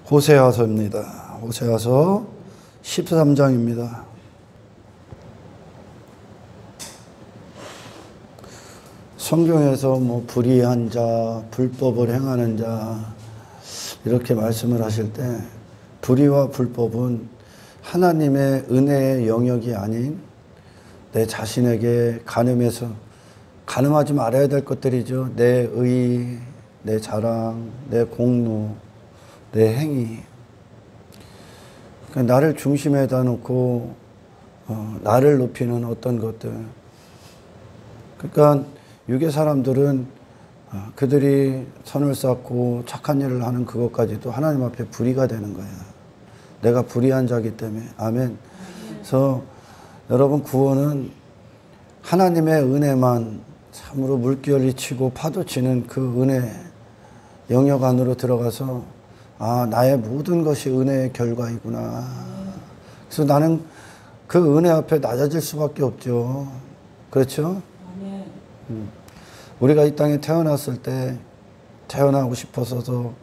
호세아서입니다. 호세아서 13장입니다. 성경에서 불의한 자, 불법을 행하는 자 이렇게 말씀을 하실 때 불의와 불법은 하나님의 은혜의 영역이 아닌 내 자신에게 간음하지 말아야 될 것들이죠. 내 의, 내 자랑, 내 공로, 내 행위. 그러니까 나를 중심에다 놓고 나를 높이는 어떤 것들. 그러니까 유괴 사람들은 그들이 선을 쌓고 착한 일을 하는 그것까지도 하나님 앞에 불의가 되는 거야. 내가 불의한 자기 때문에. 아멘. 그래서 여러분, 구원은 하나님의 은혜만 참으로 물결이 치고 파도 치는 그 은혜 영역 안으로 들어가서 나의 모든 것이 은혜의 결과이구나. 그래서 나는 그 은혜 앞에 낮아질 수밖에 없죠. 그렇죠? 우리가 이 땅에 태어났을 때 태어나고 싶어서도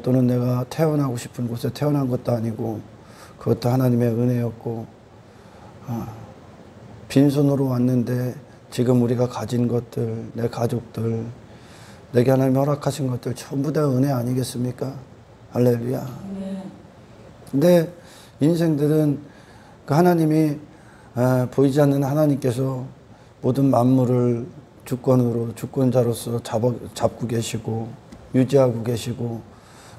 또는 내가 태어나고 싶은 곳에 태어난 것도 아니고 그것도 하나님의 은혜였고 빈손으로 왔는데 지금 우리가 가진 것들, 내 가족들, 내게 하나님이 허락하신 것들 전부 다 은혜 아니겠습니까? 할렐루야. 근데 인생들은 그 하나님이 보이지 않는 하나님께서 모든 만물을 주권자로서 잡고 계시고 유지하고 계시고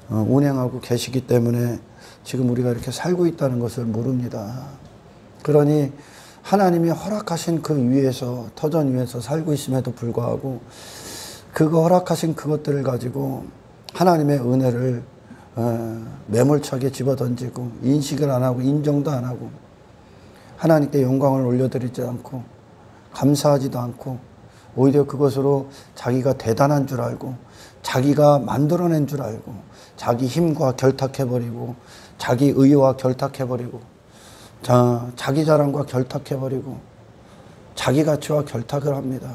운행하고 계시기 때문에 지금 우리가 이렇게 살고 있다는 것을 모릅니다. 그러니 하나님이 허락하신 그 위에서, 터전 위에서 살고 있음에도 불구하고 그거 허락하신 그것들을 가지고 하나님의 은혜를 매몰차게 집어던지고 인식을 안 하고 인정도 안 하고 하나님께 영광을 올려드리지 않고 감사하지도 않고 오히려 그것으로 자기가 대단한 줄 알고 자기가 만들어낸 줄 알고 자기 힘과 결탁해버리고 자기 의와 결탁해버리고 자기 자랑과 결탁해버리고 자기 가치와 결탁을 합니다.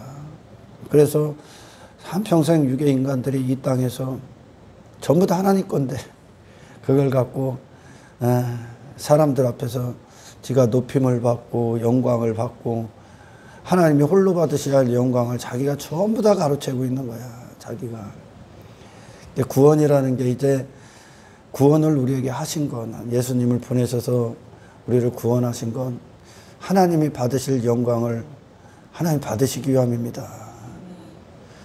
그래서 한평생 유괴 인간들이 이 땅에서 전부 다 하나님 건데 그걸 갖고 사람들 앞에서 지가 높임을 받고 영광을 받고 하나님이 홀로 받으셔야 할 영광을 자기가 전부 다 가로채고 있는 거야. 자기가. 구원이라는 게 이제 구원을 우리에게 하신 건, 예수님을 보내셔서 우리를 구원하신 건 하나님이 받으실 영광을 하나님 받으시기 위함입니다.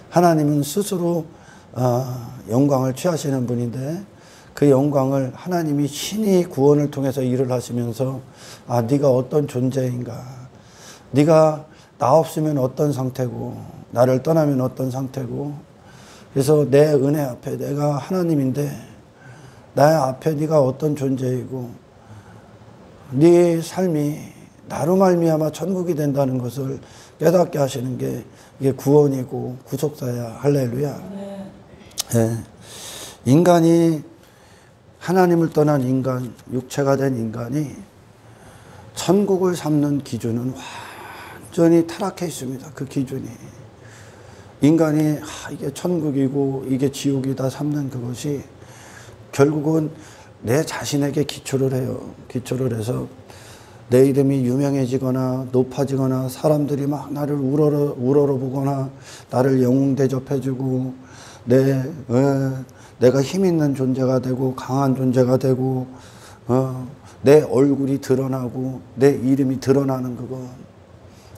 하나님은 스스로 영광을 취하시는 분인데 그 영광을 하나님이 신이 구원을 통해서 일을 하시면서 네가 어떤 존재인가, 네가 나 없으면 어떤 상태고 나를 떠나면 어떤 상태고, 그래서 내 은혜 앞에 내가 하나님인데 나의 앞에 네가 어떤 존재이고 네 삶이 나로 말미암아 천국이 된다는 것을 깨닫게 하시는 게 이게 구원이고 구속사야. 할렐루야. 네. 인간이 하나님을 떠난 인간, 육체가 된 인간이 천국을 삼는 기준은 완전히 타락해 있습니다. 그 기준이. 인간이 이게 천국이고 이게 지옥이다 삼는 그것이 결국은 내 자신에게 기초를 해요. 기초를 해서 내 이름이 유명해지거나 높아지거나 사람들이 막 나를 우러러보거나 나를 영웅 대접해주고 내가 힘 있는 존재가 되고 강한 존재가 되고 내 얼굴이 드러나고 내 이름이 드러나는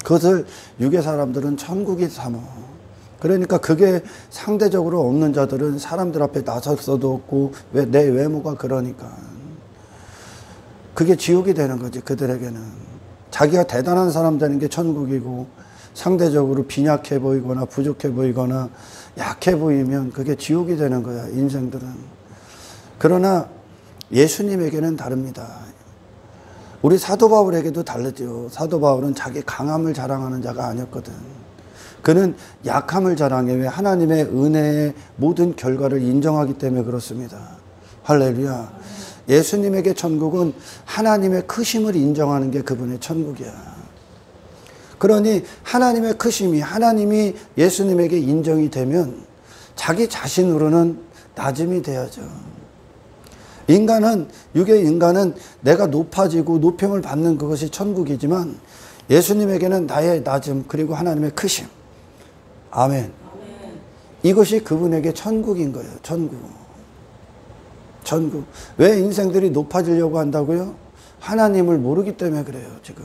그것을 유괴 사람들은 천국이 삼어. 그러니까 그게 상대적으로 없는 자들은 사람들 앞에 나섰어도 없고 내 외모가 그러니까 그게 지옥이 되는 거지. 그들에게는 자기가 대단한 사람 되는 게 천국이고 상대적으로 빈약해 보이거나 부족해 보이거나 약해 보이면 그게 지옥이 되는 거야. 인생들은. 그러나 예수님에게는 다릅니다. 우리 사도 바울에게도 다르죠. 사도 바울은 자기 강함을 자랑하는 자가 아니었거든. 그는 약함을 자랑해. 왜? 하나님의 은혜의 모든 결과를 인정하기 때문에 그렇습니다. 할렐루야. 예수님에게 천국은 하나님의 크심을 인정하는 게 그분의 천국이야. 그러니 하나님의 크심이, 하나님이 예수님에게 인정이 되면 자기 자신으로는 낮음이 돼야죠. 인간은, 육의 인간은 내가 높아지고 높임을 받는 그것이 천국이지만 예수님에게는 나의 낮음 그리고 하나님의 크심. 아멘. 이것이 그분에게 천국인 거예요. 천국. 천국. 왜 인생들이 높아지려고 한다고요? 하나님을 모르기 때문에 그래요. 지금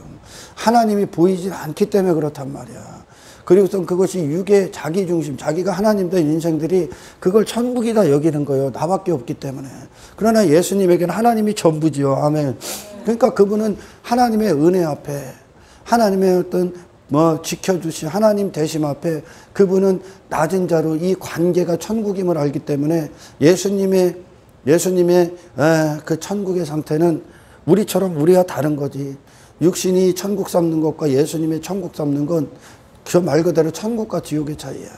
하나님이 보이질 않기 때문에 그렇단 말이야. 그리고선 그것이 육의 자기중심, 자기가 하나님 된 인생들이 그걸 천국이다 여기는 거예요. 나밖에 없기 때문에. 그러나 예수님에게는 하나님이 전부지요. 아멘. 그러니까 그분은 하나님의 은혜 앞에, 하나님의 어떤 지켜주신 하나님 대심 앞에 그분은 낮은 자로 이 관계가 천국임을 알기 때문에 예수님의 그 천국의 상태는 우리처럼 우리와 다른 거지. 육신이 천국 삼는 것과 예수님의 천국 삼는 건 그 말 그대로 천국과 지옥의 차이야.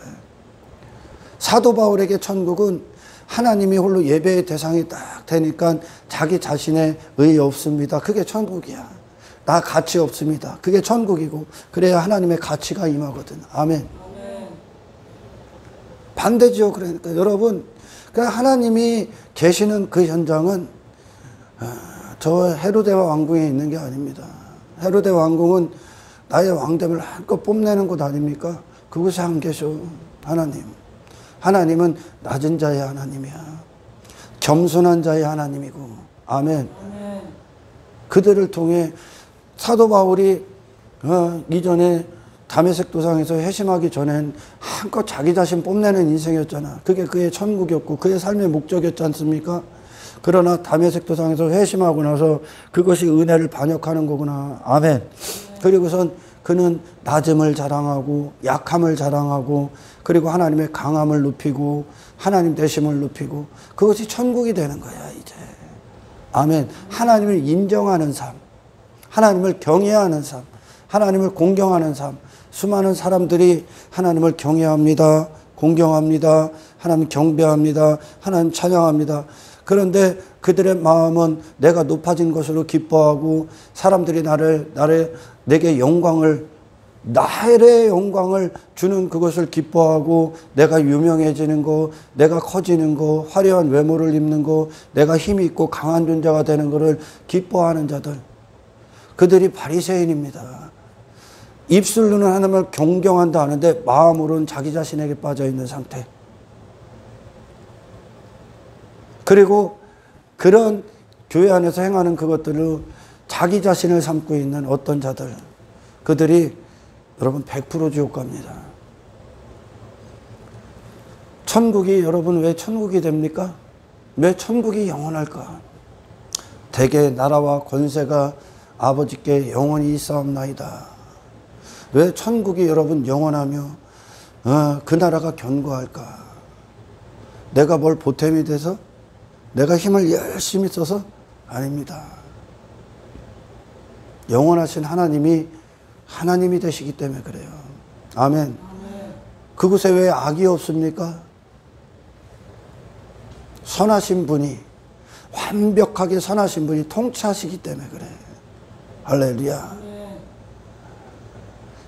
사도 바울에게 천국은 하나님이 홀로 예배의 대상이 딱 되니까 자기 자신의 의 없습니다. 그게 천국이야. 나 가치 없습니다. 그게 천국이고 그래야 하나님의 가치가 임하거든. 아멘. 반대죠. 그러니까 여러분, 하나님이 계시는 그 현장은 저 헤로데와 왕궁에 있는 게 아닙니다. 헤로데 왕궁은 나의 왕됨을 한껏 뽐내는 곳 아닙니까? 그곳에 안 계셔. 하나님. 하나님은 낮은 자의 하나님이야. 겸손한 자의 하나님이고. 아멘. 그들을 통해 사도 바울이 이전에 다메섹 도상에서 회심하기 전엔 한껏 자기 자신 뽐내는 인생이었잖아. 그게 그의 천국이었고 그의 삶의 목적이었지 않습니까? 그러나 다메섹 도상에서 회심하고 나서 그것이 은혜를 반역하는 거구나. 아멘. 그리고선 그는 낮음을 자랑하고 약함을 자랑하고 그리고 하나님의 강함을 높이고 하나님 되심을 높이고 그것이 천국이 되는 거야 이제. 아멘. 하나님을 인정하는 삶, 하나님을 경외하는 삶, 하나님을 공경하는 삶. 수많은 사람들이 하나님을 경외합니다, 공경합니다, 하나님 경배합니다, 하나님 찬양합니다. 그런데 그들의 마음은 내가 높아진 것으로 기뻐하고 사람들이 내게 영광을, 나의 영광을 주는 그것을 기뻐하고 내가 유명해지는 거, 내가 커지는 거, 화려한 외모를 입는 거, 내가 힘이 있고 강한 존재가 되는 것을 기뻐하는 자들. 그들이 바리새인입니다. 입술로는 하나님을 경경한다 하는데 마음으로는 자기 자신에게 빠져있는 상태. 그리고 그런 교회 안에서 행하는 그것들을 자기 자신을 삼고 있는 어떤 자들, 그들이 여러분 100% 지옥 갑니다. 천국이, 여러분 왜 천국이 됩니까? 왜 천국이 영원할까? 대개 나라와 권세가 아버지께 영원히 있사옵나이다. 왜 천국이 여러분 영원하며 그 나라가 견고할까? 내가 뭘 보탬이 돼서? 내가 힘을 열심히 써서? 아닙니다. 영원하신 하나님이 되시기 때문에 그래요. 아멘. 그곳에 왜 악이 없습니까? 선하신 분이, 완벽하게 선하신 분이 통치하시기 때문에 그래. 할렐루야.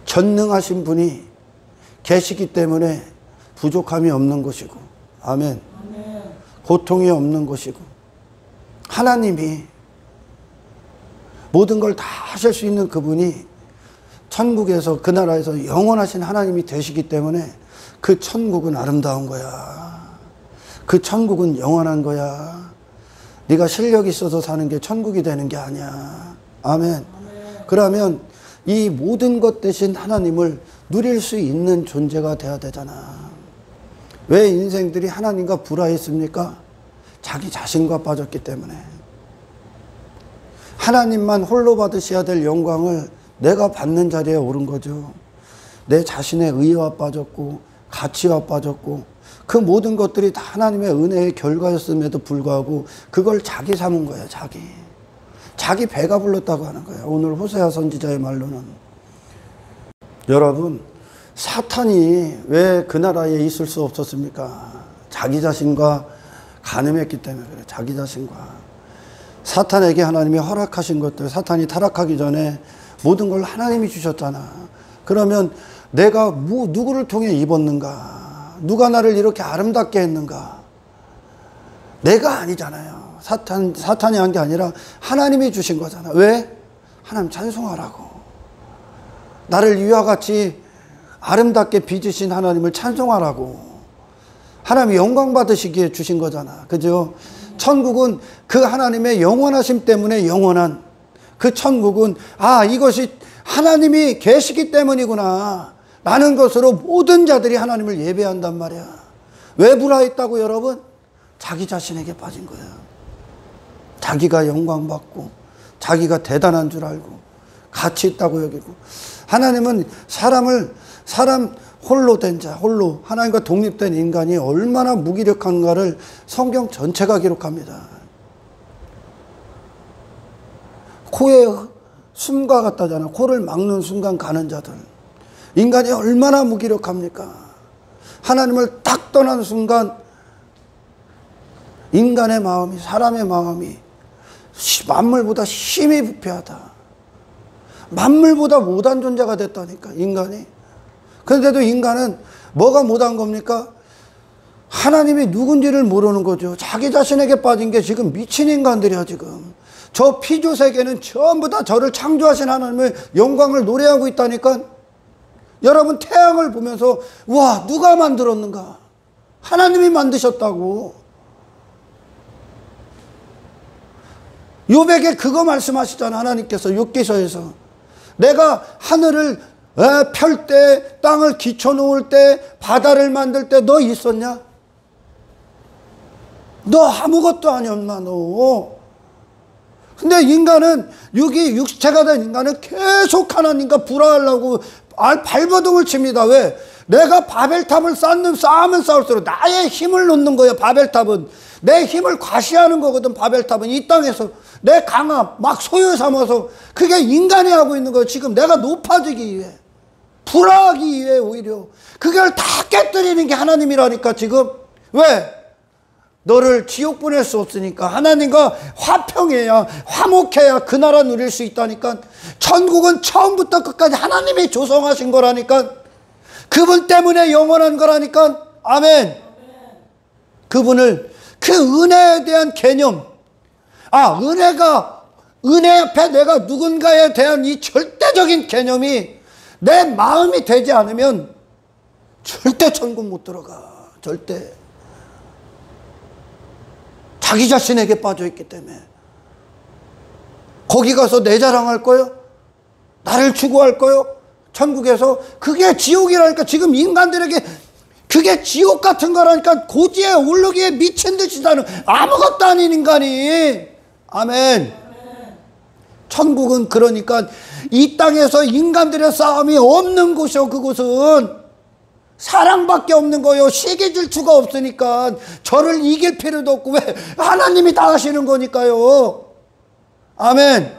전능하신 분이 계시기 때문에 부족함이 없는 것이고, 아멘. 고통이 없는 것이고, 하나님이 모든 걸 다 하실 수 있는 그분이 천국에서, 그 나라에서 영원하신 하나님이 되시기 때문에 그 천국은 아름다운 거야. 그 천국은 영원한 거야. 네가 실력이 있어서 사는 게 천국이 되는 게 아니야. 아멘. 그러면 이 모든 것 대신 하나님을 누릴 수 있는 존재가 돼야 되잖아. 왜 인생들이 하나님과 불화했습니까? 자기 자신과 빠졌기 때문에. 하나님만 홀로 받으셔야 될 영광을 내가 받는 자리에 오른 거죠. 내 자신의 의와 빠졌고 가치와 빠졌고 그 모든 것들이 다 하나님의 은혜의 결과였음에도 불구하고 그걸 자기 삼은 거예요. 자기 배가 불렀다고 하는 거예요. 오늘 호세아 선지자의 말로는. 여러분, 사탄이 왜 그 나라에 있을 수 없었습니까? 자기 자신과 간음했기 때문에 그래요. 자기 자신과. 사탄에게 하나님이 허락하신 것들, 사탄이 타락하기 전에 모든 걸 하나님이 주셨잖아. 그러면 내가 누구를 통해 입었는가? 누가 나를 이렇게 아름답게 했는가? 내가 아니잖아요. 사탄이 한 게 아니라 하나님이 주신 거잖아. 왜? 하나님 찬송하라고. 나를 이와 같이 아름답게 빚으신 하나님을 찬송하라고. 하나님이 영광 받으시기에 주신 거잖아. 그죠? 천국은 그 하나님의 영원하심 때문에 영원한 그 천국은 이것이 하나님이 계시기 때문이구나 라는 것으로 모든 자들이 하나님을 예배한단 말이야. 왜 불화했다고 여러분? 자기 자신에게 빠진 거야. 자기가 영광 받고 자기가 대단한 줄 알고 가치 있다고 여기고. 하나님은 사람 홀로 된 자, 홀로 하나님과 독립된 인간이 얼마나 무기력한가를 성경 전체가 기록합니다. 코에 숨과 같다잖아. 코를 막는 순간 가는 자들. 인간이 얼마나 무기력합니까? 하나님을 딱 떠난 순간 인간의 마음이, 사람의 마음이 만물보다 힘이 부패하다. 만물보다 못한 존재가 됐다니까, 인간이. 그런데도 인간은 뭐가 못한 겁니까? 하나님이 누군지를 모르는 거죠. 자기 자신에게 빠진 게 지금 미친 인간들이야, 지금. 저 피조 세계는 전부 다 저를 창조하신 하나님의 영광을 노래하고 있다니까. 여러분, 태양을 보면서 와, 누가 만들었는가? 하나님이 만드셨다고. 욥에게 그거 말씀하시잖아, 하나님께서. 욥기서에서 내가 하늘을 펼 때, 땅을 기쳐 놓을 때, 바다를 만들 때 너 있었냐? 너 아무것도 아니었나, 너. 근데 인간은, 육체가 된 인간은 계속 하나님과 불화하려고 발버둥을 칩니다. 왜? 내가 바벨탑을 쌓으면 쌓을수록 나의 힘을 놓는 거야, 바벨탑은. 내 힘을 과시하는 거거든, 바벨탑은. 이 땅에서 내 강함 막 소유 삼아서. 그게 인간이 하고 있는 거야. 지금 내가 높아지기 위해, 불화하기 위해 오히려. 그걸 다 깨뜨리는 게 하나님이라니까, 지금. 왜? 너를 지옥 보낼 수 없으니까. 하나님과 화평해야, 화목해야 그 나라 누릴 수 있다니까. 천국은 처음부터 끝까지 하나님이 조성하신 거라니까. 그분 때문에 영원한 거라니까. 아멘. 그분을, 그 은혜에 대한 개념, 은혜 앞에 내가 누군가에 대한 이 절대적인 개념이 내 마음이 되지 않으면 절대 천국 못 들어가. 절대. 자기 자신에게 빠져있기 때문에. 거기 가서 내 자랑할 거요? 나를 추구할 거요? 천국에서. 그게 지옥이라니까. 지금 인간들에게 그게 지옥 같은 거라니까. 고지에 오르기에 미친 듯이 사는 아무것도 아닌 인간이. 아멘. 천국은 그러니까 이 땅에서 인간들의 싸움이 없는 곳이요. 그곳은 사랑밖에 없는 거요. 시기 질투가 없으니까. 저를 이길 필요도 없고. 왜? 하나님이 다 하시는 거니까요. 아멘.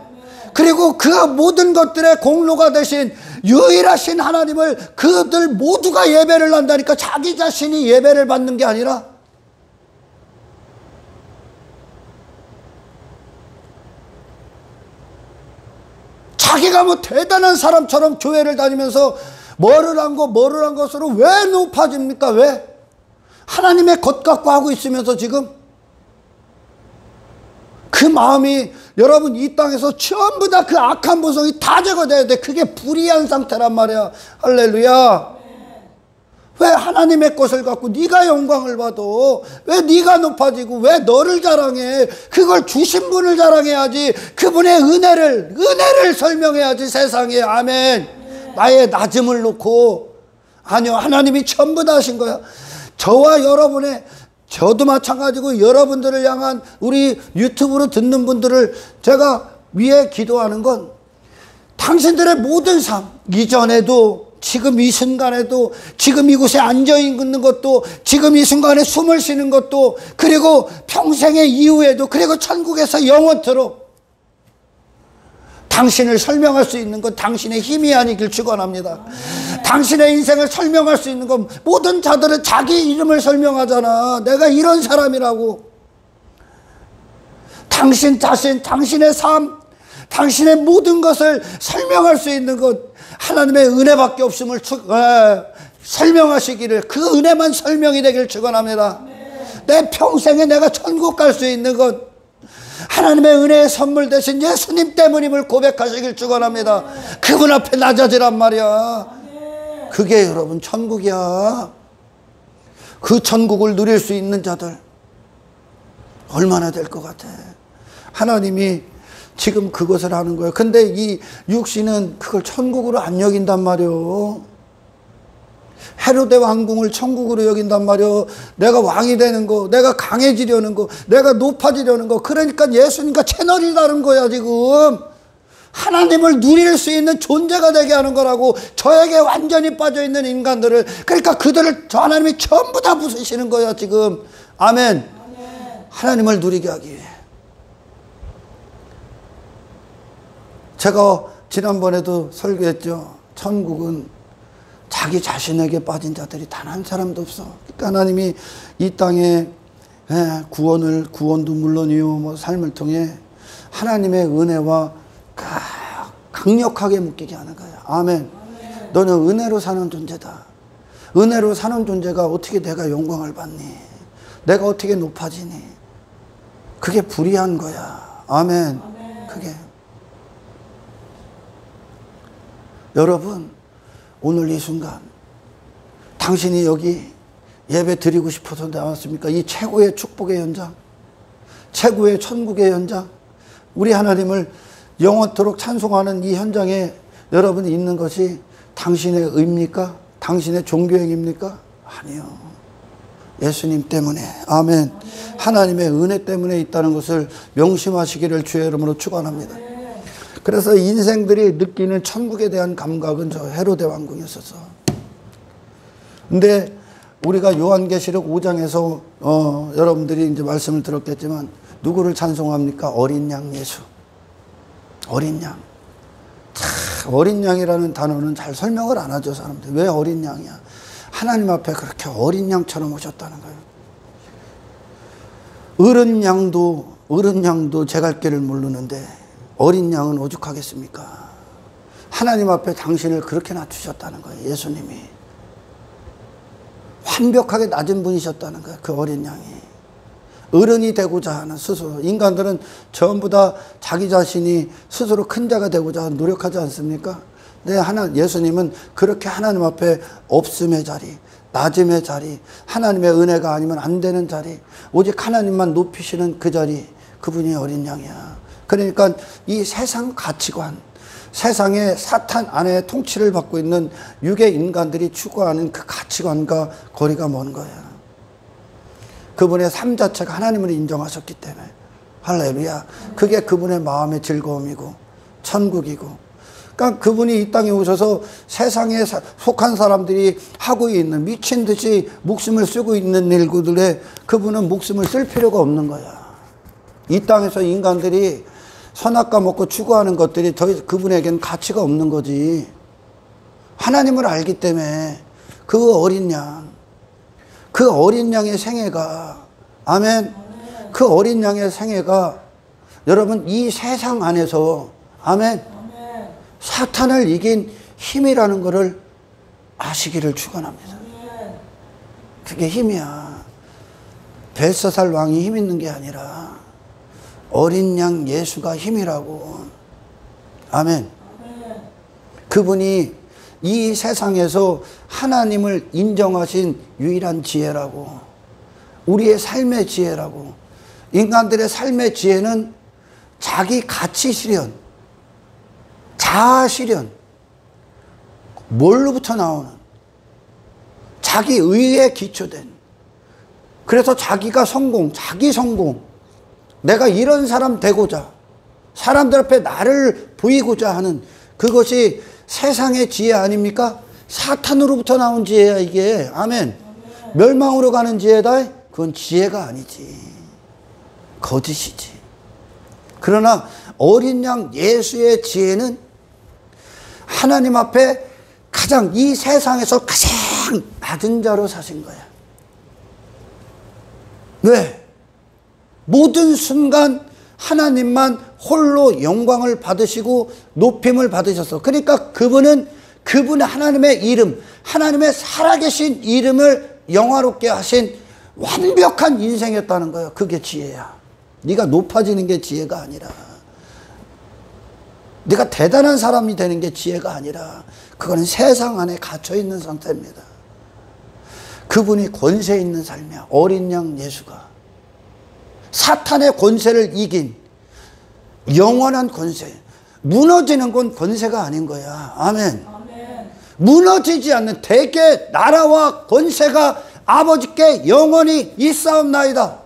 그리고 그 모든 것들의 공로가 되신 유일하신 하나님을 그들 모두가 예배를 한다니까. 자기 자신이 예배를 받는 게 아니라. 자기가 뭐 대단한 사람처럼 교회를 다니면서 뭐를 한 것으로 왜 높아집니까? 왜? 하나님의 것 갖고 하고 있으면서 지금. 그 마음이 여러분 이 땅에서 전부 다 그 악한 본성이 다 제거돼야 돼. 그게 불의한 상태란 말이야. 할렐루야. 왜 하나님의 것을 갖고 네가 영광을 받아? 왜 네가 높아지고 왜 너를 자랑해? 그걸 주신 분을 자랑해야지. 그분의 은혜를 설명해야지, 세상에. 아멘. 나의 낮음을 놓고. 아니요, 하나님이 전부 다 하신 거야. 저와 여러분의, 저도 마찬가지고 여러분들을 향한, 우리 유튜브로 듣는 분들을 제가 위해 기도하는 건, 당신들의 모든 삶, 이전에도 지금 이 순간에도, 지금 이곳에 앉아 있는 것도, 지금 이 순간에 숨을 쉬는 것도, 그리고 평생의 이후에도, 그리고 천국에서 영원토록 당신을 설명할 수 있는 건 당신의 힘이 아니길 축원합니다. 당신의 인생을 설명할 수 있는 건, 모든 자들은 자기 이름을 설명하잖아. 내가 이런 사람이라고. 당신 자신, 당신의 삶, 당신의 모든 것을 설명할 수 있는 것, 하나님의 은혜밖에 없음을 설명하시기를, 그 은혜만 설명이 되길 축원합니다. 내 평생에 내가 천국 갈 수 있는 것, 하나님의 은혜의 선물 되신 예수님 때문임을 고백하시길 축원합니다. 그분 앞에 낮아지란 말이야. 그게 여러분 천국이야. 그 천국을 누릴 수 있는 자들 얼마나 될 것 같아. 하나님이 지금 그것을 하는 거예요. 근데 이 육신은 그걸 천국으로 안 여긴단 말이요. 헤로데 왕궁을 천국으로 여긴단 말이요. 내가 왕이 되는 거, 내가 강해지려는 거, 내가 높아지려는 거. 그러니까 예수님과 채널이 다른 거야 지금. 하나님을 누릴 수 있는 존재가 되게 하는 거라고. 저에게 완전히 빠져있는 인간들을, 그러니까 그들을 저 하나님이 전부 다 부수시는 거야 지금. 아멘. 하나님을 누리게 하기 위해. 제가 지난번에도 설교했죠. 천국은 자기 자신에게 빠진 자들이 단 한 사람도 없어. 그러니까 하나님이 이 땅에 구원도 물론이요, 뭐 삶을 통해 하나님의 은혜와 강력하게 묶이게 하는 거야. 아멘. 너는 은혜로 사는 존재다. 은혜로 사는 존재가 어떻게 내가 영광을 받니? 내가 어떻게 높아지니? 그게 불의한 거야. 아멘. 그게. 여러분, 오늘 이 순간 당신이 여기 예배 드리고 싶어서 나왔습니까? 이 최고의 축복의 현장, 최고의 천국의 현장, 우리 하나님을 영원토록 찬송하는 이 현장에 여러분이 있는 것이 당신의 의입니까? 당신의 종교행입니까? 아니요. 예수님 때문에. 아멘. 하나님의 은혜 때문에 있다는 것을 명심하시기를 주의 이름으로 축원합니다. 그래서 인생들이 느끼는 천국에 대한 감각은 저 헤로데 왕궁이었었어. 근데 우리가 요한계시록 5장에서 여러분들이 이제 말씀을 들었겠지만 누구를 찬송합니까? 어린 양 예수. 어린 양. 참, 어린 양이라는 단어는 잘 설명을 안 하죠, 사람들. 왜 어린 양이야? 하나님 앞에 그렇게 어린 양처럼 오셨다는 거예요. 어른 양도 제 갈 길을 모르는데 어린 양은 오죽하겠습니까? 하나님 앞에 당신을 그렇게 낮추셨다는 거예요, 예수님이. 완벽하게 낮은 분이셨다는 거예요, 그 어린 양이. 어른이 되고자 하는 스스로. 인간들은 전부 다 자기 자신이 스스로 큰 자가 되고자 노력하지 않습니까? 네, 예수님은 그렇게 하나님 앞에 없음의 자리, 낮음의 자리, 하나님의 은혜가 아니면 안 되는 자리, 오직 하나님만 높이시는 그 자리, 그분이 어린 양이야. 그러니까 이 세상 가치관, 세상의 사탄 안에 통치를 받고 있는 육의 인간들이 추구하는 그 가치관과 거리가 먼 거야. 그분의 삶 자체가 하나님을 인정하셨기 때문에. 할렐루야. 그게 그분의 마음의 즐거움이고 천국이고. 그러니까 그분이 이 땅에 오셔서 세상에 속한 사람들이 하고 있는 미친 듯이 목숨을 쓰고 있는 일들에 그분은 목숨을 쓸 필요가 없는 거야. 이 땅에서 인간들이 선악과 먹고 추구하는 것들이 그분에게는 가치가 없는 거지. 하나님을 알기 때문에 그 어린 양, 그 어린 양의 생애가, 아멘. 그 어린 양의 생애가 여러분 이 세상 안에서, 아멘, 사탄을 이긴 힘이라는 것을 아시기를 축원합니다. 그게 힘이야. 벨사살 왕이 힘 있는 게 아니라 어린 양 예수가 힘이라고. 아멘. 그분이 이 세상에서 하나님을 인정하신 유일한 지혜라고. 우리의 삶의 지혜라고. 인간들의 삶의 지혜는 자기 가치 실현, 자아 실현, 뭘로부터 나오는 자기 의에 기초된. 그래서 자기가 성공, 자기 성공, 내가 이런 사람 되고자, 사람들 앞에 나를 보이고자 하는 그것이 세상의 지혜 아닙니까? 사탄으로부터 나온 지혜야 이게. 아멘. 멸망으로 가는 지혜다? 그건 지혜가 아니지. 거짓이지. 그러나 어린 양 예수의 지혜는 하나님 앞에 가장, 이 세상에서 가장 낮은 자로 사신 거야. 왜? 모든 순간 하나님만 홀로 영광을 받으시고 높임을 받으셨어. 그러니까 그분은 그분의 하나님의 이름, 하나님의 살아계신 이름을 영화롭게 하신 완벽한 인생이었다는 거예요. 그게 지혜야. 네가 높아지는 게 지혜가 아니라, 네가 대단한 사람이 되는 게 지혜가 아니라, 그거는 세상 안에 갇혀 있는 상태입니다. 그분이 권세 있는 삶이야. 어린 양 예수가 사탄의 권세를 이긴 영원한 권세. 무너지는 건 권세가 아닌 거야. 아멘. 아멘. 무너지지 않는 대개 나라와 권세가 아버지께 영원히 있사옵나이다.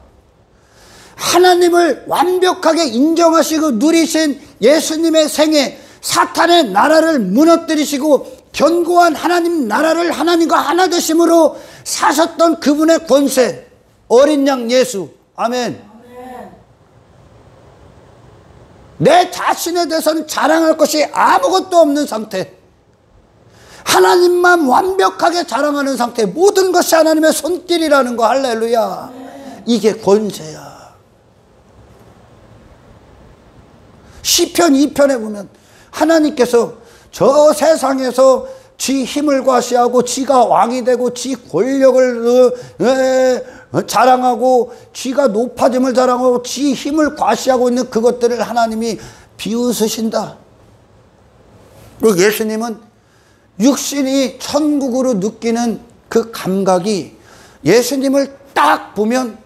하나님을 완벽하게 인정하시고 누리신 예수님의 생애, 사탄의 나라를 무너뜨리시고 견고한 하나님 나라를 하나님과 하나 되심으로 사셨던 그분의 권세, 어린 양 예수. 아멘. 아멘. 내 자신에 대해서는 자랑할 것이 아무것도 없는 상태, 하나님만 완벽하게 자랑하는 상태, 모든 것이 하나님의 손길이라는 거. 할렐루야. 아멘. 이게 권세야. 시편 2편에 보면 하나님께서 저 세상에서 지 힘을 과시하고 지가 왕이 되고 지 권력을 자랑하고 지가 높아짐을 자랑하고 지 힘을 과시하고 있는 그것들을 하나님이 비웃으신다. 그리고 예수님은 육신이 천국으로 느끼는 그 감각이 예수님을 딱 보면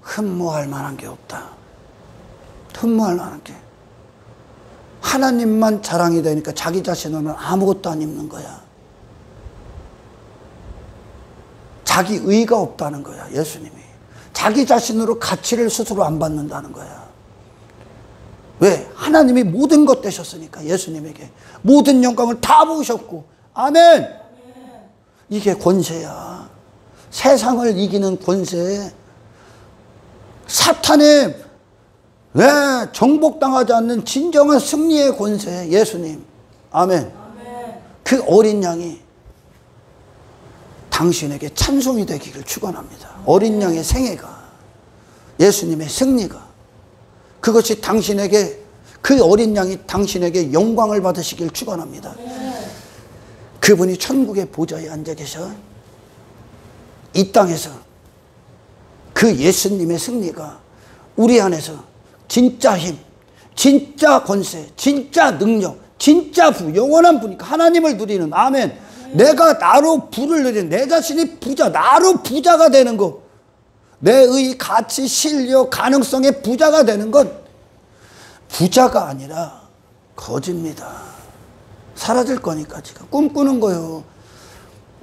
흠모할 만한 게 없다. 흠모할 만한 게. 하나님만 자랑이 되니까 자기 자신은 아무것도 안 입는 거야. 자기 의가 없다는 거야. 예수님이 자기 자신으로 가치를 스스로 안 받는다는 거야. 왜? 하나님이 모든 것 되셨으니까. 예수님에게 모든 영광을 다 부으셨고. 아멘. 이게 권세야. 세상을 이기는 권세, 사탄의 정복당하지 않는 진정한 승리의 권세, 예수님. 아멘. 아멘. 그 어린 양이 당신에게 찬송이 되기를 축원합니다. 어린 양의 생애가, 예수님의 승리가, 그것이 당신에게, 그 어린 양이 당신에게 영광을 받으시길 축원합니다. 그분이 천국의 보좌에 앉아 계셔 이 땅에서 그 예수님의 승리가 우리 안에서 진짜 힘, 진짜 권세, 진짜 능력, 진짜 부, 영원한 부니까 하나님을 누리는. 아멘. 내가 나로 부를 누리는, 내 자신이 부자, 나로 부자가 되는 것, 내의 가치, 실력, 가능성의 부자가 되는 건 부자가 아니라 거짓입니다. 사라질 거니까 지금 꿈꾸는 거요,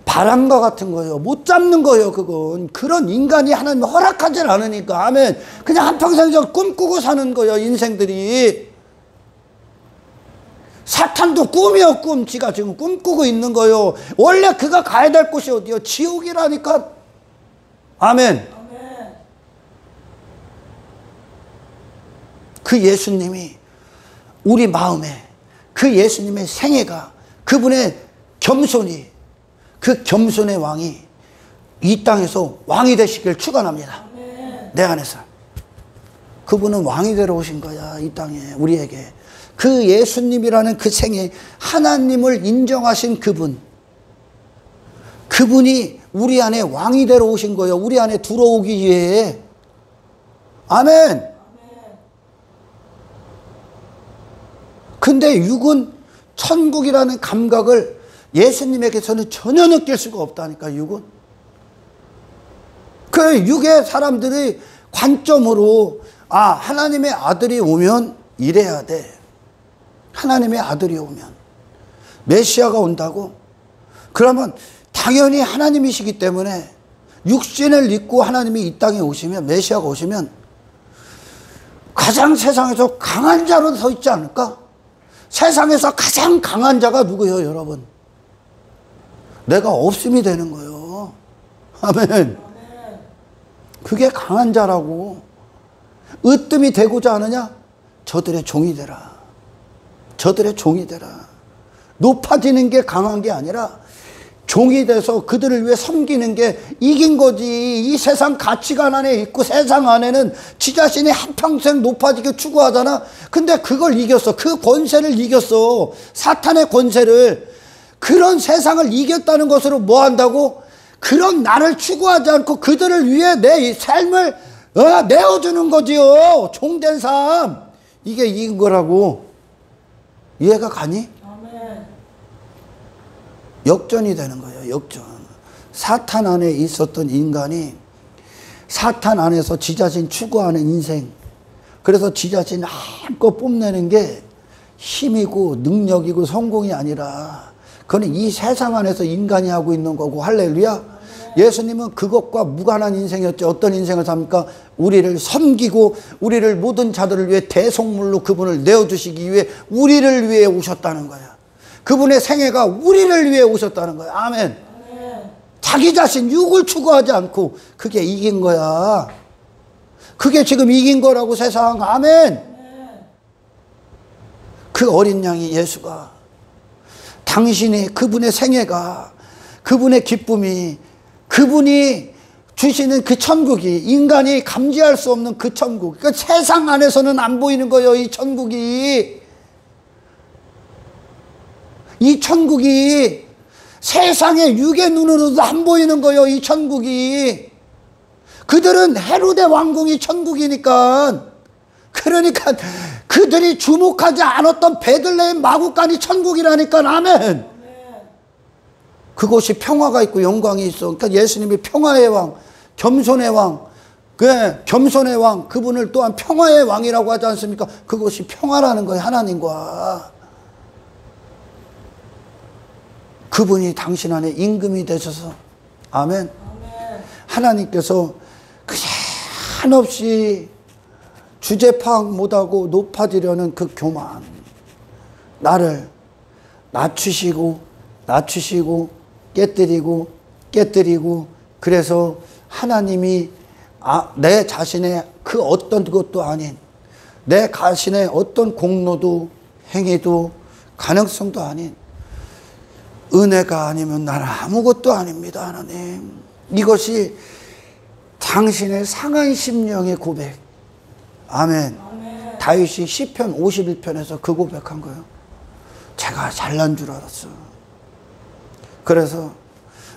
바람과 같은 거요, 못 잡는 거요. 그건 그런 인간이 하나님 허락하지 않으니까. 아멘. 그냥 한평생 꿈꾸고 사는 거요, 인생들이. 사탄도 꿈이요, 꿈. 지가 지금 꿈꾸고 있는 거요. 원래 그가 가야 될 곳이 어디요? 지옥이라니까. 아멘. 그 예수님이 우리 마음에, 그 예수님의 생애가, 그분의 겸손이, 그 겸손의 왕이 이 땅에서 왕이 되시길 축원합니다. 내 안에서. 그분은 왕이 되러 오신 거야, 이 땅에 우리에게. 그 예수님이라는 그 생애, 하나님을 인정하신 그분, 그분이 우리 안에 왕이 되러 오신 거예요. 우리 안에 들어오기 위해. 아멘. 근데 육은 천국이라는 감각을 예수님에게서는 전혀 느낄 수가 없다니까. 육은, 그 육의 사람들의 관점으로, 아, 하나님의 아들이 오면 이래야 돼. 하나님의 아들이 오면, 메시아가 온다고? 그러면 당연히 하나님이시기 때문에 육신을 입고 하나님이 이 땅에 오시면, 메시아가 오시면 가장 세상에서 강한 자로 서 있지 않을까? 세상에서 가장 강한 자가 누구예요, 여러분? 내가 없음이 되는 거예요. 아멘. 그게 강한 자라고. 으뜸이 되고자 하느냐? 저들의 종이 되라. 저들의 종이 되라. 높아지는 게 강한 게 아니라 종이 돼서 그들을 위해 섬기는 게 이긴 거지. 이 세상 가치관 안에 있고 세상 안에는 지 자신이 한평생 높아지게 추구하잖아. 근데 그걸 이겼어. 그 권세를 이겼어. 사탄의 권세를. 그런 세상을 이겼다는 것으로 뭐 한다고? 그런 나를 추구하지 않고 그들을 위해 내 삶을 내어주는 거지요. 종된 삶. 이게 이긴 거라고. 이해가 가니? 아멘. 역전이 되는 거예요. 역전. 사탄 안에 있었던 인간이 사탄 안에서 지 자신 추구하는 인생. 그래서 지 자신 한껏 뽐내는 게 힘이고 능력이고 성공이 아니라 그건 이 세상 안에서 인간이 하고 있는 거고. 할렐루야. 예수님은 그것과 무관한 인생이었죠. 어떤 인생을 삽니까? 우리를 섬기고 우리를 모든 자들을 위해 대속물로 그분을 내어주시기 위해 우리를 위해 오셨다는 거야. 그분의 생애가 우리를 위해 오셨다는 거야. 아멘. 자기 자신 육을 추구하지 않고 그게 이긴 거야. 그게 지금 이긴 거라고 세상. 아멘. 그 어린 양이 예수가 당신이 그분의 생애가 그분의 기쁨이 그분이 주시는 그 천국이 인간이 감지할 수 없는 그 천국. 그러니까 세상 안에서는 안 보이는 거예요. 이 천국이. 이 천국이 세상의 육의 눈으로도 안 보이는 거예요. 이 천국이. 그들은 헤로데 왕궁이 천국이니까. 그러니까 그들이 주목하지 않았던 베들레헴 마구간이 천국이라니까. 아멘. 그곳이 평화가 있고 영광이 있어. 그러니까 예수님이 평화의 왕, 겸손의 왕, 겸손의 왕, 그분을 또한 평화의 왕이라고 하지 않습니까? 그것이 평화라는 거예요. 하나님과. 그분이 당신 안에 임금이 되셔서. 아멘. 하나님께서 그냥 한없이 주제 파악 못하고 높아지려는 그 교만. 나를 낮추시고 깨뜨리고 그래서 하나님이 내 자신의 그 어떤 것도 아닌 내 자신의 어떤 공로도 행위도 가능성도 아닌 은혜가 아니면 나는 아무것도 아닙니다. 하나님. 이것이 당신의 상한 심령의 고백. 아멘. 다윗이 시편 51편에서 그 고백한 거예요. 제가 잘난 줄 알았어. 그래서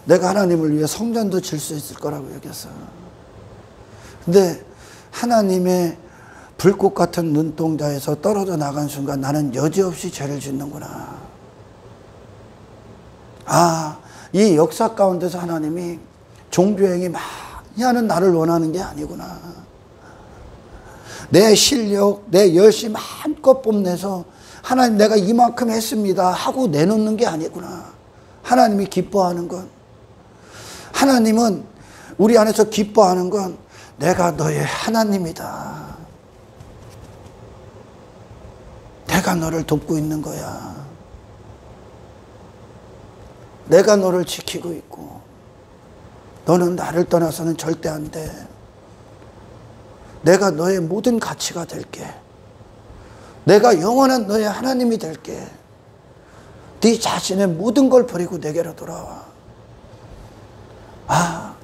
내가 하나님을 위해 성전도 질 수 있을 거라고 여겼어. 근데 하나님의 불꽃 같은 눈동자에서 떨어져 나간 순간 나는 여지없이 죄를 짓는구나. 이 역사 가운데서 하나님이 종교행위 많이 하는 나를 원하는 게 아니구나. 내 실력, 내 열심 한껏 뽐내서 하나님 내가 이만큼 했습니다 하고 내놓는 게 아니구나. 하나님이 기뻐하는 건, 하나님은 우리 안에서 기뻐하는 건 내가 너의 하나님이다. 내가 너를 돕고 있는 거야. 내가 너를 지키고 있고 너는 나를 떠나서는 절대 안 돼. 내가 너의 모든 가치가 될게. 내가 영원한 너의 하나님이 될게. 네 자신의 모든 걸 버리고 내게로 돌아와.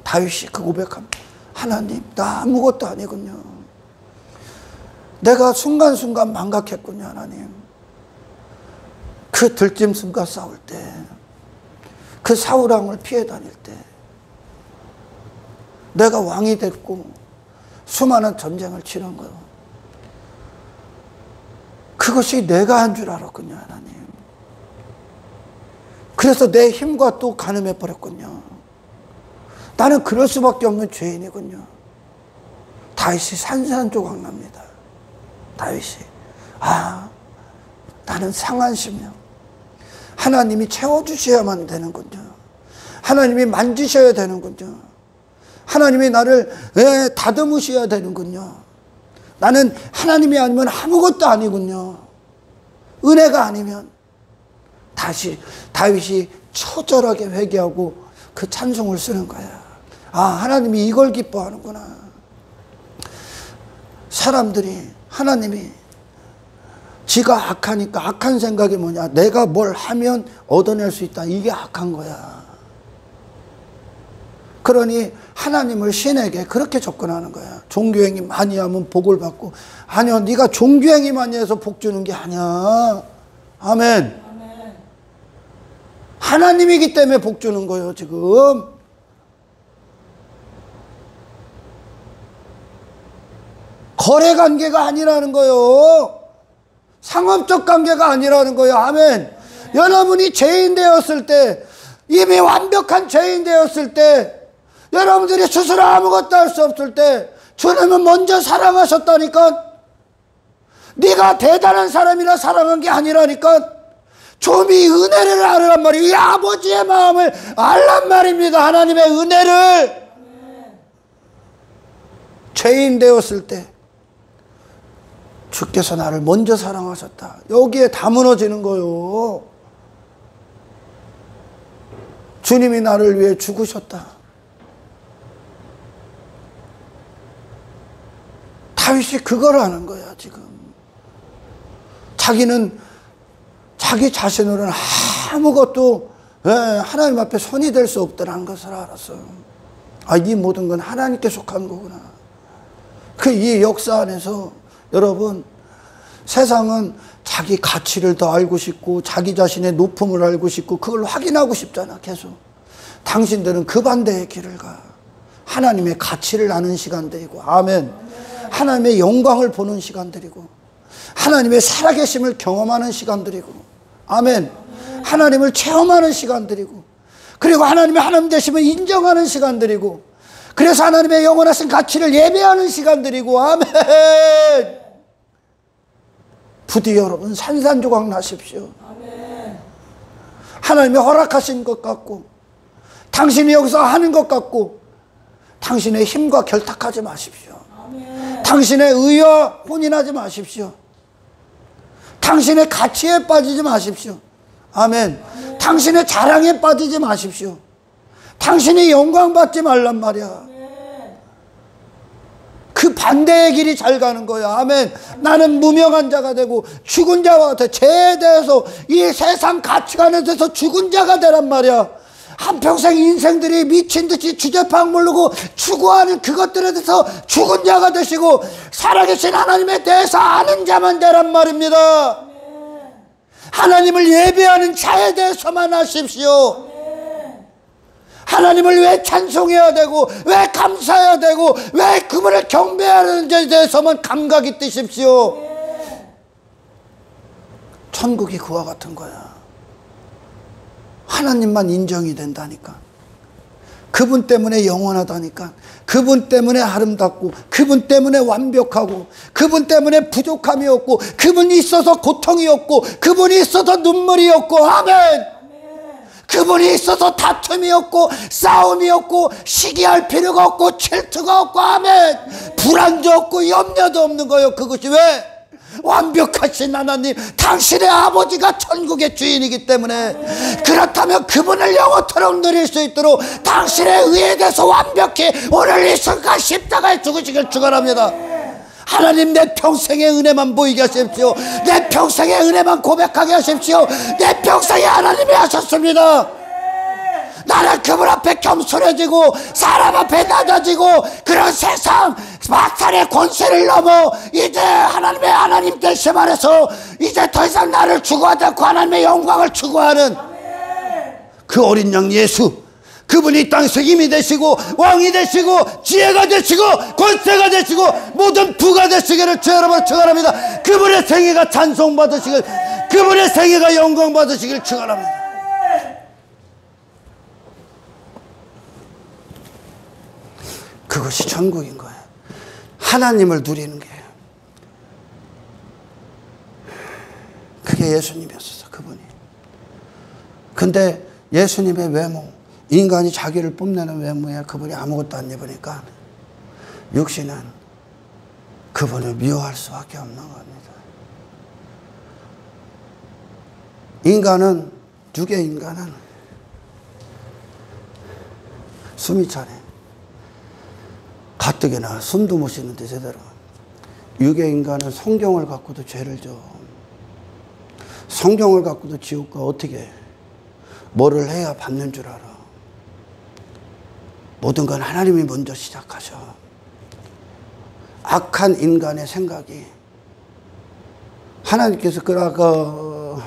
다윗이 그 고백합니다. 하나님, 나 아무것도 아니군요. 내가 순간순간 망각했군요. 하나님. 그 들짐승과 싸울 때, 그 사울왕을 피해 다닐 때 내가 왕이 됐고 수많은 전쟁을 치른 거예요. 그것이 내가 한 줄 알았군요. 하나님. 그래서 내 힘과 또 가늠해 버렸군요. 나는 그럴 수밖에 없는 죄인이군요. 다윗이 산산조각 납니다. 다윗이 나는 상한 심령. 하나님이 채워주셔야만 되는군요. 하나님이 만지셔야 되는군요. 하나님이 나를 다듬으셔야 되는군요. 나는 하나님이 아니면 아무것도 아니군요. 은혜가 아니면. 다시 다윗이 처절하게 회개하고 그 찬송을 쓰는 거야. 하나님이 이걸 기뻐하는구나. 사람들이 하나님이 지가 악하니까 악한 생각이 뭐냐. 내가 뭘 하면 얻어낼 수 있다. 이게 악한 거야. 그러니 하나님을 신에게 그렇게 접근하는 거야. 종교행위 많이 하면 복을 받고. 아니요, 네가 종교행위 많이 해서 복 주는 게 아니야. 아멘. 하나님이기 때문에 복 주는 거예요. 지금 거래 관계가 아니라는 거요. 상업적 관계가 아니라는 거예요. 아멘. 여러분이 죄인 되었을 때, 이미 완벽한 죄인 되었을 때, 여러분들이 스스로 아무것도 할 수 없을 때 주님은 먼저 사랑하셨다니까. 네가 대단한 사람이라 사랑한 게 아니라니까. 좀 이 은혜를 알으란 말이에요. 이 아버지의 마음을 알란 말입니다. 하나님의 은혜를. 죄인 되었을 때 주께서 나를 먼저 사랑하셨다. 여기에 다 무너지는 거요. 주님이 나를 위해 죽으셨다. 다윗이 그걸 하는 거야 지금. 자기는 자기 자신으로는 아무것도 하나님 앞에 손이 될 수 없다는 것을 알았어. 아, 이 모든 건 하나님께 속한 거구나. 그 이 역사 안에서 여러분, 세상은 자기 가치를 더 알고 싶고 자기 자신의 높음을 알고 싶고 그걸 확인하고 싶잖아 계속. 당신들은 그 반대의 길을 가. 하나님의 가치를 아는 시간들이고, 아멘. 하나님의 영광을 보는 시간들이고, 하나님의 살아계심을 경험하는 시간들이고, 아멘. 하나님을 체험하는 시간들이고, 그리고 하나님의 하나님 되심을 인정하는 시간들이고, 그래서 하나님의 영원하신 가치를 예배하는 시간들이고, 아멘. 부디 여러분 산산조각 나십시오. 하나님이 허락하신 것 같고 당신이 여기서 하는 것 같고 당신의 힘과 결탁하지 마십시오. 당신의 의와 혼인하지 마십시오. 당신의 가치에 빠지지 마십시오. 아멘. 당신의 자랑에 빠지지 마십시오. 당신이 영광 받지 말란 말이야. 그 반대의 길이 잘 가는 거야. 아멘. 나는 무명한 자가 되고 죽은 자와 같아. 죄에 대해서, 이 세상 가치관에 대해서 죽은 자가 되란 말이야. 한평생 인생들이 미친 듯이 주제파악 모르고 추구하는 그것들에 대해서 죽은 자가 되시고 살아계신 하나님에 대해서 아는 자만 되란 말입니다. 하나님을 예배하는 자에 대해서만 하십시오. 하나님을 왜 찬송해야 되고 왜 감사해야 되고 왜 그분을 경배하는지에 대해서만 감각이 뜨십시오. 천국이 그와 같은 거야. 하나님만 인정이 된다니까. 그분 때문에 영원하다니까. 그분 때문에 아름답고 그분 때문에 완벽하고 그분 때문에 부족함이 없고 그분이 있어서 고통이 없고 그분이 있어서 눈물이 없고, 아멘. 그분이 있어서 다툼이 없고 싸움이 없고 시기할 필요가 없고 질투가 없고, 아멘. 불안도 없고 염려도 없는 거예요. 그것이 왜? 완벽하신 하나님, 당신의 아버지가 천국의 주인이기 때문에. 그렇다면 그분을 영원토록 누릴 수 있도록 당신의 의에 대해서 완벽히 오늘 이 순간 십자가에 죽으시길 축원합니다. 하나님, 내 평생의 은혜만 보이게 하십시오. 내 평생의 은혜만 고백하게 하십시오. 내 평생에 하나님이 하셨습니다. 나는 그분 앞에 겸손해지고 사람 앞에 낮아지고 그런 세상 마탈의 권세를 넘어 이제 하나님 되심 안에서 이제 더 이상 나를 추구하지 않고 하나님의 영광을 추구하는 그 어린 양 예수, 그분이 이 땅에서 힘이 되시고 왕이 되시고 지혜가 되시고 권세가 되시고 모든 부가 되시기를 주 여러분 축원합니다. 그분의 생애가 찬송받으시길, 그분의 생애가 영광 받으시길 축원합니다. 그것이 천국인 거예요. 하나님을 누리는 게. 그게 예수님이었어, 그분이. 근데 예수님의 외모, 인간이 자기를 뽐내는 외모에 그분이 아무것도 안 입으니까 육신은 그분을 미워할 수밖에 없는 겁니다. 인간은, 육의 인간은 숨이 차네. 가뜩이나 숨도 못 쉬는데 제대로. 육의 인간은 성경을 갖고도 죄를 져. 성경을 갖고도 지옥과 어떻게 해? 뭐를 해야 받는 줄 알아. 모든 건 하나님이 먼저 시작하셔. 악한 인간의 생각이, 하나님께서 그라가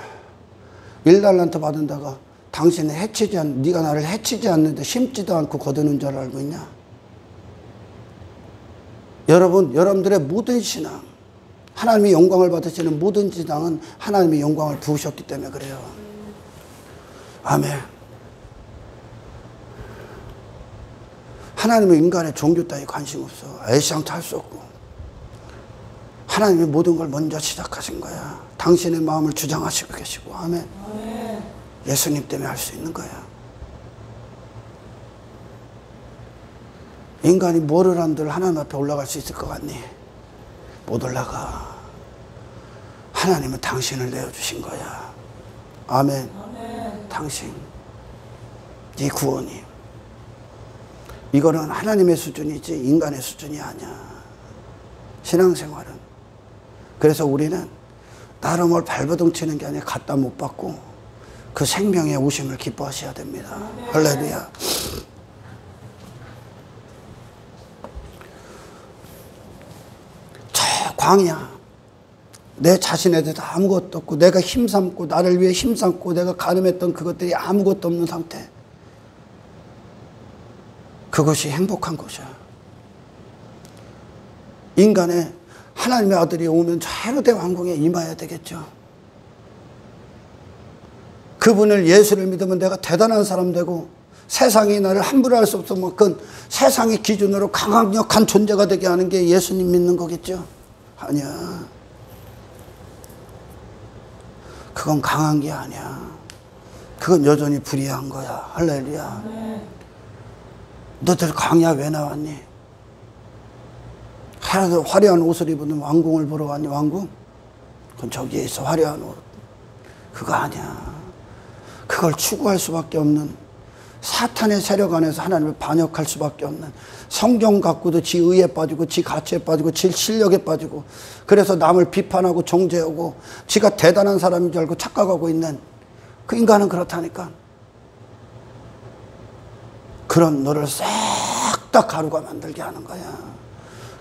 1달란트 받은다가 당신을 해치지 않, 네가 나를 해치지 않는데 심지도 않고 거두는 줄 알고 있냐? 여러분들의 모든 신앙, 하나님의 영광을 받으시는 모든 신앙은 하나님의 영광을 부으셨기 때문에 그래요. 아멘. 하나님은 인간의 종교 따위 관심 없어. 애시장도 할 수 없고. 하나님이 모든 걸 먼저 시작하신 거야. 당신의 마음을 주장하시고 계시고. 아멘. 예수님 때문에 할 수 있는 거야. 인간이 뭐를 한들 하나님 앞에 올라갈 수 있을 것 같니? 못 올라가. 하나님은 당신을 내어주신 거야. 아멘. 당신, 네 구원이. 이거는 하나님의 수준이지 인간의 수준이 아니야. 신앙생활은. 그래서 우리는 나를 뭘 발버둥 치는 게 아니라 갖다 못 받고 그 생명의 오심을 기뻐하셔야 됩니다. 할렐루야. 저 광야, 내 자신에 대해서 아무것도 없고 내가 힘삼고 나를 위해 힘삼고 내가 가늠했던 그것들이 아무것도 없는 상태, 그것이 행복한 것이야. 인간의 하나님의 아들이 오면 저 헤로데 왕궁에 임해야 되겠죠. 그분을, 예수를 믿으면 내가 대단한 사람 되고 세상이 나를 함부로 할 수 없을 만큼 세상의 기준으로 강력한 존재가 되게 하는 게 예수님 믿는 거겠죠. 아니야. 그건 강한 게 아니야. 그건 여전히 불의한 거야. 할렐루야. 너들 광야 왜 나왔니? 화려한 옷을 입은 왕궁을 보러 왔니? 왕궁? 그건 저기에 있어. 화려한 옷. 그거 아니야. 그걸 추구할 수밖에 없는, 사탄의 세력 안에서 하나님을 반역할 수밖에 없는, 성경 갖고도 지 의에 빠지고 지 가치에 빠지고 지 실력에 빠지고, 그래서 남을 비판하고 정죄하고 지가 대단한 사람인 줄 알고 착각하고 있는 그 인간은 그렇다니까. 그런 너를 싹 다 가루가 만들게 하는 거야.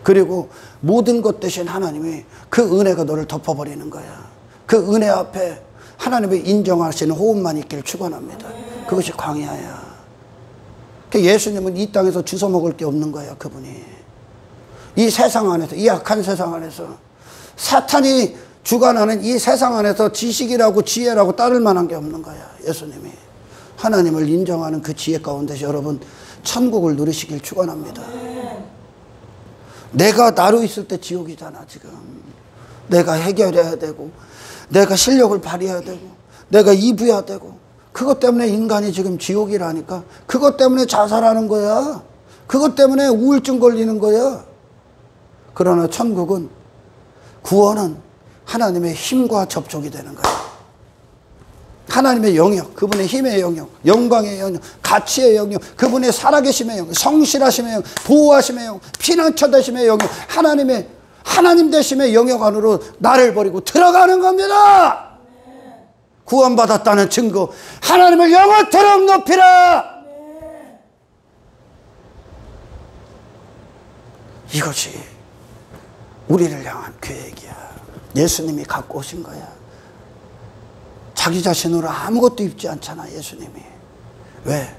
그리고 모든 것 대신 하나님이 그 은혜가 너를 덮어버리는 거야. 그 은혜 앞에 하나님의 인정하시는 호흡만 있기를 축원합니다. 그것이 광야야. 예수님은 이 땅에서 주워 먹을 게 없는 거야. 그분이 이 세상 안에서, 이 악한 세상 안에서, 사탄이 주관하는 이 세상 안에서 지식이라고 지혜라고 따를 만한 게 없는 거야. 예수님이 하나님을 인정하는 그 지혜 가운데서 여러분 천국을 누리시길 축원합니다. 내가 나로 있을 때 지옥이잖아. 지금 내가 해결해야 되고 내가 실력을 발휘해야 되고 내가 이부해야 되고, 그것 때문에 인간이 지금 지옥이라니까. 그것 때문에 자살하는 거야. 그것 때문에 우울증 걸리는 거야. 그러나 천국은, 구원은 하나님의 힘과 접촉이 되는 거야. 하나님의 영역, 그분의 힘의 영역, 영광의 영역, 가치의 영역, 그분의 살아계심의 영역, 성실하심의 영역, 보호하심의 영역, 피난처 되심의 영역, 하나님 되심의 영역 안으로 나를 버리고 들어가는 겁니다. 구원받았다는 증거, 하나님을 영원토록 높이라. 이것이 우리를 향한 계획이야. 예수님이 갖고 오신 거야. 자기 자신으로 아무것도 입지 않잖아. 예수님이. 왜?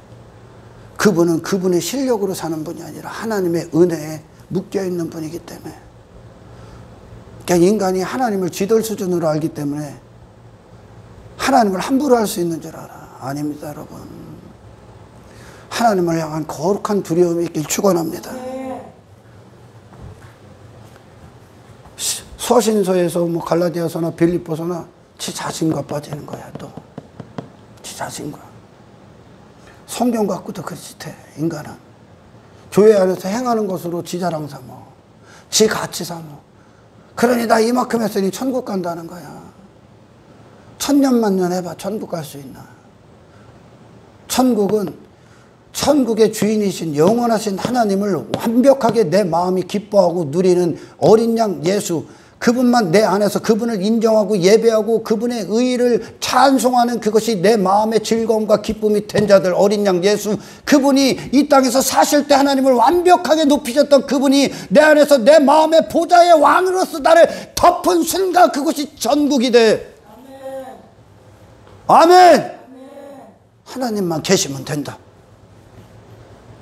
그분은 그분의 실력으로 사는 분이 아니라 하나님의 은혜에 묶여있는 분이기 때문에. 그러니까 인간이 하나님을 지돌 수준으로 알기 때문에 하나님을 함부로 할 수 있는 줄 알아. 아닙니다, 여러분. 하나님을 향한 거룩한 두려움이 있길 축원합니다. 서신서에서 뭐 갈라디아서나 빌립보서나 지 자신과 빠지는 거야. 또 지 자신과. 성경 갖고도 그렇듯해. 인간은 교회 안에서 행하는 것으로 지 자랑 삼어, 지 가치 삼어. 그러니 나 이만큼 했으니 천국 간다는 거야. 천년만년 해봐. 천국 갈 수 있나? 천국은 천국의 주인이신 영원하신 하나님을 완벽하게 내 마음이 기뻐하고 누리는 어린 양 예수, 그분만 내 안에서 그분을 인정하고 예배하고 그분의 의의를 찬송하는 그것이 내 마음의 즐거움과 기쁨이 된 자들, 어린 양 예수, 그분이 이 땅에서 사실 때 하나님을 완벽하게 높이셨던 그분이 내 안에서 내 마음의 보좌의 왕으로서 나를 덮은 순간 그것이 전국이 돼. 아멘. 하나님만 계시면 된다.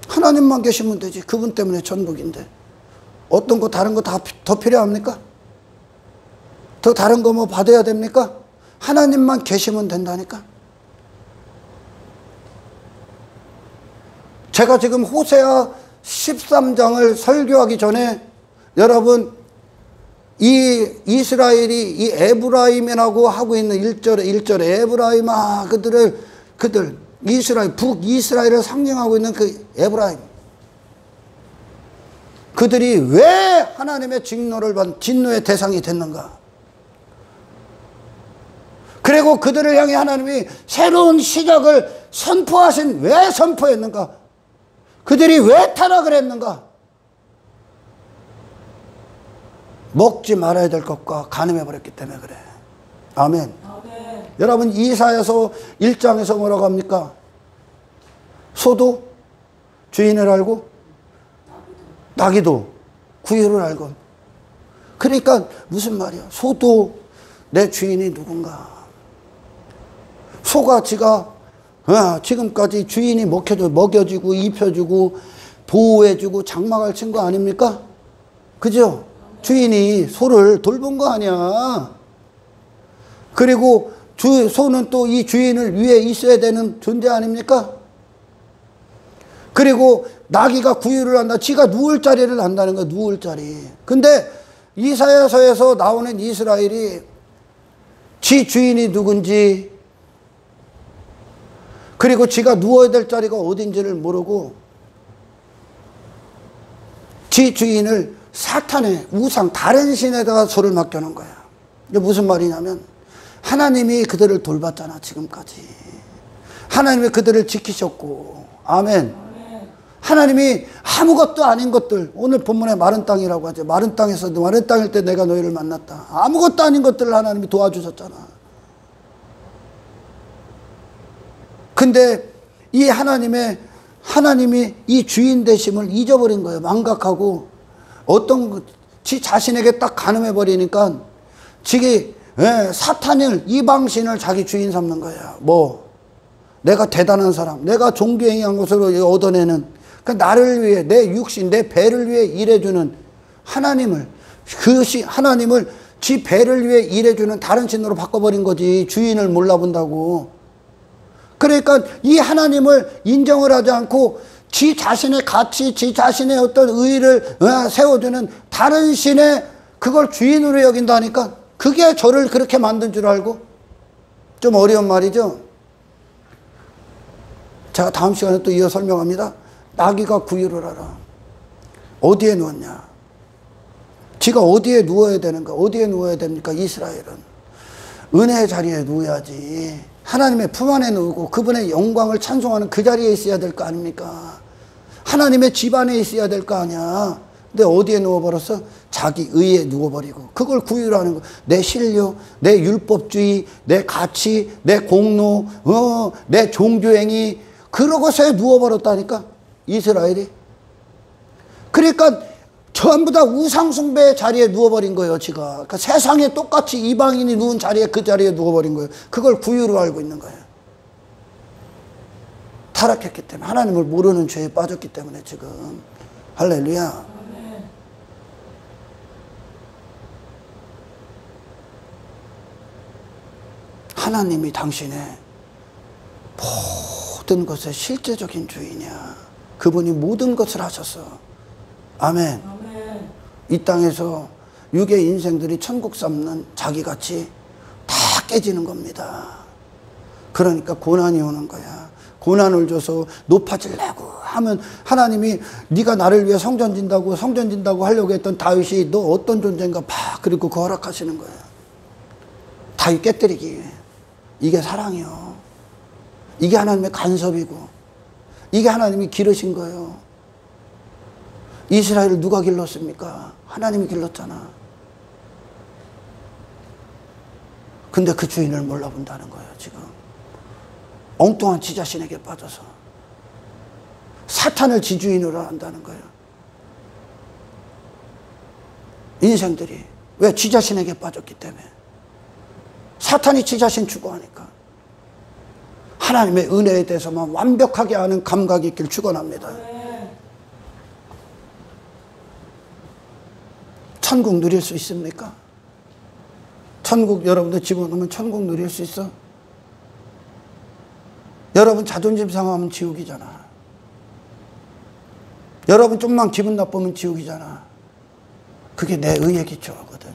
하나님만 계시면 되지. 그분 때문에 전국인데. 어떤 거 다른 거 더 필요합니까? 더 다른 거 뭐 받아야 됩니까? 하나님만 계시면 된다니까. 제가 지금 호세아 13장을 설교하기 전에 여러분 이 이스라엘이 이 에브라임이라고 하고 있는 1절에 에브라임아 그들 이스라엘 북이스라엘을 상징하고 있는 그 에브라임 그들이 왜 하나님의 진노의 대상이 됐는가? 그리고 그들을 향해 하나님이 새로운 시작을 왜 선포했는가? 그들이 왜 타락을 했는가? 먹지 말아야 될 것과 간음해버렸기 때문에 그래. 아멘. 아멘. 여러분 이사야서 1장에서 뭐라고 합니까? 소도 주인을 알고 나귀도 구유를 알고. 그러니까 무슨 말이야? 소도 내 주인이 누군가. 소가 지금까지 주인이 먹여주고 입혀주고 보호해주고 장막을 친 거 아닙니까? 그죠? 주인이 소를 돌본 거 아니야. 그리고 소는 또 이 주인을 위해 있어야 되는 존재 아닙니까? 그리고 나귀가 구유를 한다. 지가 누울 자리를 한다는 거야. 누울 자리. 근데 이사야서에서 나오는 이스라엘이 지 주인이 누군지 그리고 지가 누워야 될 자리가 어딘지를 모르고 지 주인을 사탄의 우상 다른 신에다가 소를 맡겨놓은 거야. 이게 무슨 말이냐면 하나님이 그들을 돌봤잖아. 지금까지 하나님이 그들을 지키셨고. 아멘. 하나님이 아무것도 아닌 것들, 오늘 본문에 마른 땅이라고 하죠. 마른 땅에서도 마른 땅일 때 내가 너희를 만났다. 아무것도 아닌 것들을 하나님이 도와주셨잖아. 근데 이 하나님이 이 주인 되심을 잊어버린 거예요. 망각하고 지 자신에게 딱 가늠해 버리니까 사탄을 이방신을 자기 주인 삼는 거야. 내가 대단한 사람, 내가 종교행위한 것으로 얻어내는 나를 위해 내 육신, 내 배를 위해 일해주는 하나님을 지 배를 위해 일해주는 다른 신으로 바꿔버린 거지. 주인을 몰라본다고. 그러니까 이 하나님을 인정을 하지 않고 지 자신의 가치, 지 자신의 어떤 의의를 세워주는 다른 신의 그걸 주인으로 여긴다니까. 그게 저를 그렇게 만든 줄 알고. 좀 어려운 말이죠. 제가 다음 시간에 또 이어 설명합니다. 나귀가 구유를 알아. 어디에 누웠냐? 지가 어디에 누워야 되는가? 어디에 누워야 됩니까? 이스라엘은 은혜의 자리에 누워야지. 하나님의 품 안에 누우고 그분의 영광을 찬송하는 그 자리에 있어야 될 거 아닙니까? 하나님의 집 안에 있어야 될 거 아니야. 근데 어디에 누워버렸어? 자기 의에 누워버리고 그걸 구유라는 거. 내 신료, 내 율법주의, 내 가치, 내 공로, 내 종교행위 그러고서야 누워버렸다니까 이스라엘이. 그러니까 전부 다 우상숭배의 자리에 누워버린 거예요. 지가. 그러니까 세상에 똑같이 이방인이 누운 자리에 그 자리에 누워버린 거예요. 그걸 구유로 알고 있는 거예요. 타락했기 때문에 하나님을 모르는 죄에 빠졌기 때문에 지금. 할렐루야. 하나님이 당신의 모든 것의 실제적인 주인이야. 그분이 모든 것을 하셨어. 아멘. 이 땅에서 육의 인생들이 천국 삼는 자기같이 다 깨지는 겁니다. 그러니까 고난이 오는 거야. 고난을 줘서 높아지려고 하면 하나님이 네가 나를 위해 성전 진다고 하려고 했던 다윗이 너 어떤 존재인가 봐. 그리고 그 허락하시는 거야. 다윗 깨뜨리기 위해. 이게 사랑이요. 이게 하나님의 간섭이고 이게 하나님이 기르신 거예요. 이스라엘을 누가 길렀습니까? 하나님이 길렀잖아. 근데 그 주인을 몰라본다는 거예요. 지금 엉뚱한 지 자신에게 빠져서 사탄을 지주인으로 한다는 거예요. 인생들이 왜 지 자신에게 빠졌기 때문에. 사탄이 지 자신 추구하니까. 하나님의 은혜에 대해서만 완벽하게 아는 감각이 있길 축원합니다. 천국 누릴 수 있습니까? 천국 여러분들 집어넣으면 천국 누릴 수 있어? 여러분 자존심 상하면 지옥이잖아. 여러분 좀만 기분 나쁘면 지옥이잖아. 그게 내 의에 기초하거든.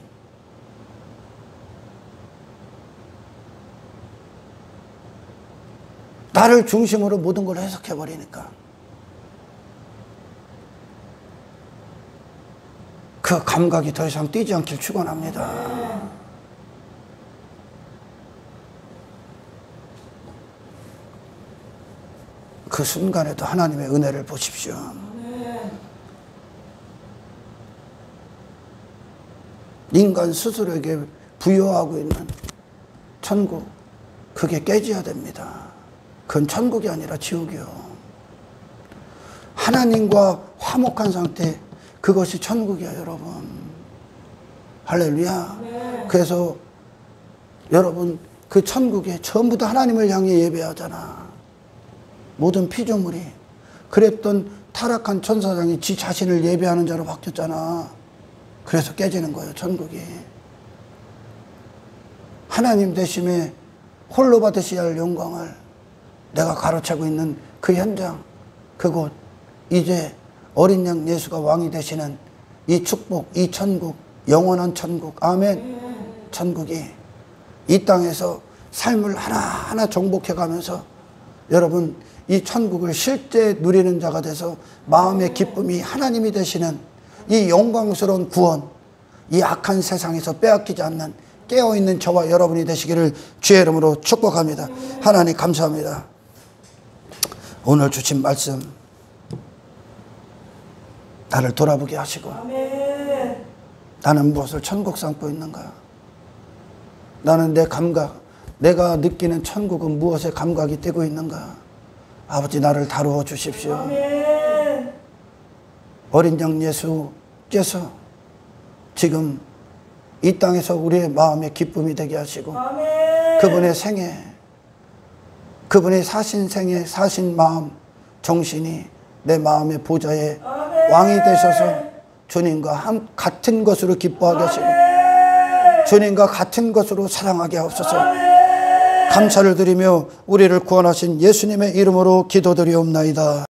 나를 중심으로 모든 걸 해석해버리니까. 그 감각이 더 이상 뛰지 않길 축원합니다. 그 순간에도 하나님의 은혜를 보십시오. 인간 스스로에게 부여하고 있는 천국, 그게 깨져야 됩니다. 그건 천국이 아니라 지옥이요. 하나님과 화목한 상태, 그것이 천국이야, 여러분. 할렐루야. 그래서 여러분, 그 천국에 전부 다 하나님을 향해 예배하잖아. 모든 피조물이. 그랬던 타락한 천사장이 지 자신을 예배하는 자로 바뀌었잖아. 그래서 깨지는 거예요, 천국이. 하나님 대심에 홀로 받으셔야 할 영광을 내가 가로채고 있는 그 현장, 그곳, 이제 어린 양 예수가 왕이 되시는 이 축복, 이 천국, 영원한 천국, 아멘. 천국이 이 땅에서 삶을 하나하나 정복해 가면서 여러분 이 천국을 실제 누리는 자가 돼서 마음의 기쁨이 하나님이 되시는 이 영광스러운 구원, 이 악한 세상에서 빼앗기지 않는 깨어있는 저와 여러분이 되시기를 주의 이름으로 축복합니다. 하나님 감사합니다. 오늘 주신 말씀 나를 돌아보게 하시고 나는 무엇을 천국 삼고 있는가? 나는 내 감각, 내가 느끼는 천국은 무엇에 감각이 떼고 있는가? 아버지 나를 다루어 주십시오. 어린 양 예수께서 지금 이 땅에서 우리의 마음의 기쁨이 되게 하시고 그분의 생애, 그분의 사신 생애, 사신 마음, 정신이 내 마음의 보좌에 왕이 되셔서 주님과 같은 것으로 기뻐하게 하시고 주님과 같은 것으로 사랑하게 하옵소서. 감사를 드리며 우리를 구원하신 예수님의 이름으로 기도드리옵나이다.